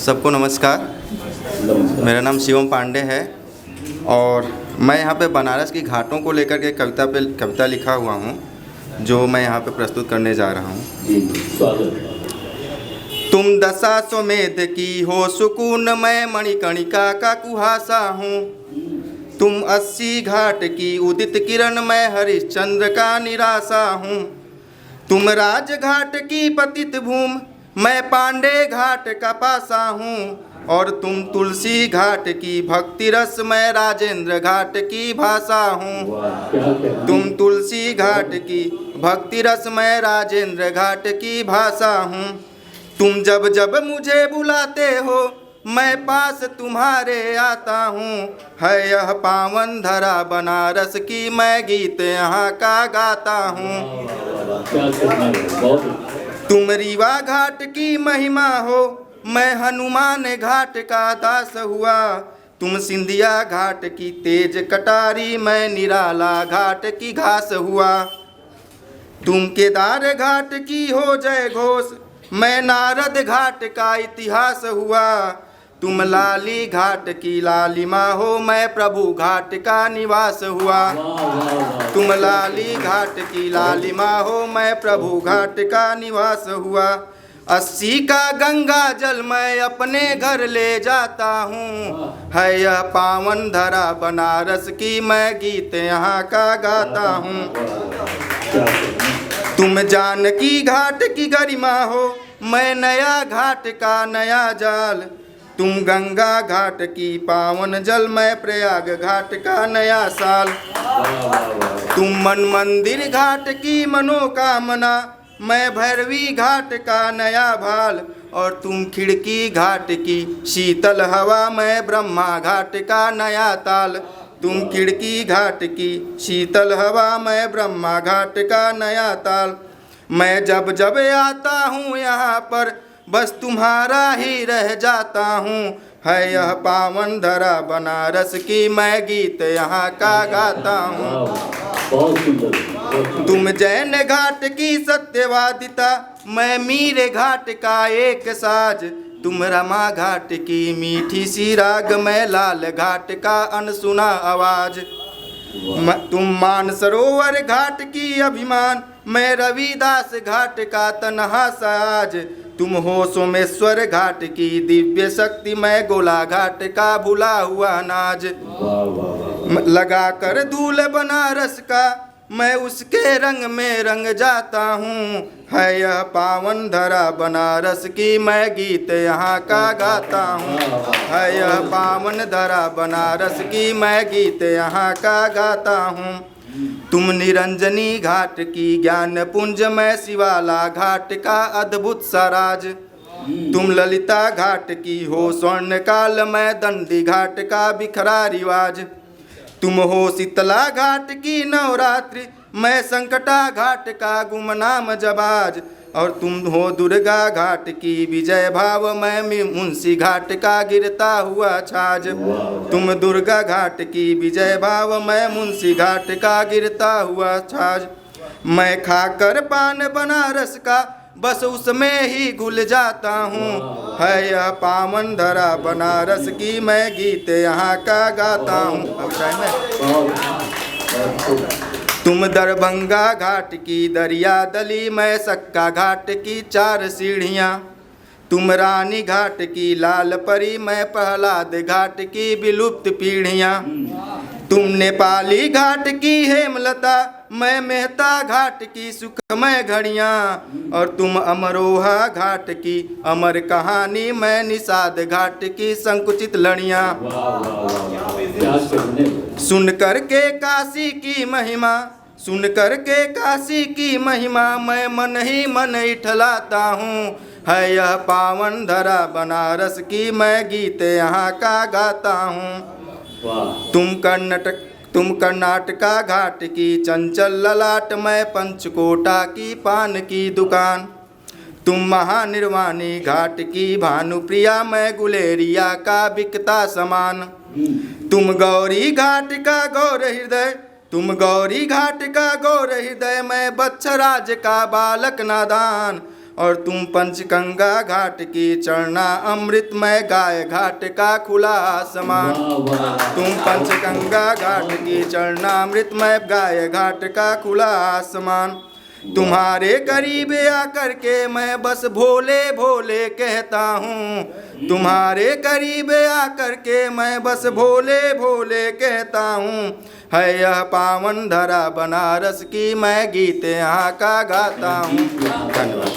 सबको नमस्कार। मेरा नाम शिवम पांडे है और मैं यहाँ पे बनारस की घाटों को लेकर के कविता लिखा हुआ हूँ, जो मैं यहाँ पे प्रस्तुत करने जा रहा हूँ। तुम दशा स्वमेध की हो सुकून, मैं मणिकर्णिका का कुहासा हूँ। तुम 80 घाट की उदित किरण, मैं हरिश्चंद्र का निराशा हूँ। तुम राजघाट की पतित भूमि, मैं पांडे घाट का पासा हूँ। और तुम तुलसी घाट की भक्ति रस, मैं राजेंद्र घाट की भाषा हूँ। तुम तुलसी घाट की भक्ति रस, मैं राजेंद्र घाट की भाषा हूँ। तुम जब जब मुझे बुलाते हो, मैं पास तुम्हारे आता हूँ। है यह पावन धरा बनारस की, मैं गीत यहाँ का गाता हूँ। तुम रीवा घाट की महिमा हो, मैं हनुमान घाट का दास हुआ। तुम सिंधिया घाट की तेज कटारी, मैं निराला घाट की घास हुआ। तुम केदार घाट की हो जय घोष, मैं नारद घाट का इतिहास हुआ। तुम लाली घाट की लालिमा हो, मैं प्रभु घाट का निवास हुआ। तुम लाली घाट की लालिमा हो, मैं प्रभु घाट का निवास हुआ। 80 का गंगा जल मैं अपने घर ले जाता हूँ। है यह पावन धरा बनारस की, मैं गीत यहाँ का गाता हूँ। तुम जानकी घाट की गरिमा हो, मैं नया घाट का नया जाल। तुम गंगा घाट की पावन जल, मैं प्रयाग घाट का नया साल। तुम मन मंदिर घाट की मनोकामना, मैं भैरवी घाट का नया भाल। और तुम खिड़की घाट की शीतल हवा, मैं ब्रह्मा घाट का नया ताल। तुम खिड़की घाट की शीतल हवा, मैं ब्रह्मा घाट का नया ताल। मैं जब जब आता हूँ यहाँ पर, बस तुम्हारा ही रह जाता हूँ। है यह पावन धरा बनारस की, मैं गीत यहाँ का गाता हूँ। तुम जैन घाट की सत्यवादिता, मैं मीरे घाट का एक साज। तुम रमा घाट की मीठी सी राग, मैं लाल घाट का अनसुना आवाज। तुम मानसरोवर घाट की अभिमान, मैं रविदास घाट का तन्हा साज। तुम हो सोमेश्वर घाट की दिव्य शक्ति, मैं गोला घाट का भुला हुआ नाज। लगा कर धूल बनारस का, मैं उसके रंग में रंग जाता हूँ। है यह पावन धरा बनारस की, मैं गीत यहाँ का गाता हूँ। है यह पावन धरा बनारस की, मैं गीत यहाँ का गाता हूँ। तुम निरंजनी घाट की ज्ञान पुंज, मैं शिवाला घाट का अद्भुत सराज। तुम ललिता घाट की हो स्वर्ण काल, मैं दंडी घाट का बिखरा रिवाज। तुम हो शीतला घाट की नवरात्रि, मैं संकटा घाट का गुमनाम जबाज। और तुम हो दुर्गा घाट की विजय भाव, मैं मुंशी घाट का गिरता हुआ छाज। तुम दुर्गा घाट की विजय भाव, मैं मुंशी घाट का गिरता हुआ छाज। मैं खाकर पान बनारस का, बस उसमें ही घुल जाता हूँ। है यह पावन धरा बनारस की, मैं गीत यहाँ का गाता हूँ। अब टाइम है। तुम दरभंगा घाट की दरिया दली, मैं सक्का घाट की 4 सीढ़ियाँ। तुम रानी घाट की लाल परी, मैं प्रहलाद घाट की विलुप्त पीढ़ियाँ। तुम नेपाली घाट की हेमलता, मैं मेहता घाट की सुखमय घड़ियाँ। और तुम अमरोहा घाट की अमर कहानी, मैं निषाद घाट की संकुचित लड़ियाँ। सुन कर के काशी की महिमा, सुन कर के काशी की महिमा, मैं मन ही मन इठलाता हूँ। है यह पावन धरा बनारस की, मैं गीत यहाँ का गाता हूँ। तुम कर्नाटका घाट की चंचल ललाट, मैं पंचकोटा की पान की दुकान। तुम महानिर्वाणी घाट की भानुप्रिया, मैं गुलेरिया का बिकता समान। तुम गौरी घाट का गौर हृदय, तुम गौरी घाट का गौर हृदय, मैं बच्छराज का बालक नादान। और तुम पंचगंगा घाट की चरना अमृतमय गाय घाट का खुला आसमान। तुम पंचगंगा घाट की चरना अमृतमय गाय घाट का खुला आसमान। तुम्हारे करीब आकर के मैं बस भोले भोले कहता हूँ। तुम्हारे करीब आकर के मैं बस भोले भोले कहता हूँ। है यह पावन धरा बनारस की, मैं गीत यहाँ का गाता हूँ। धन्यवाद।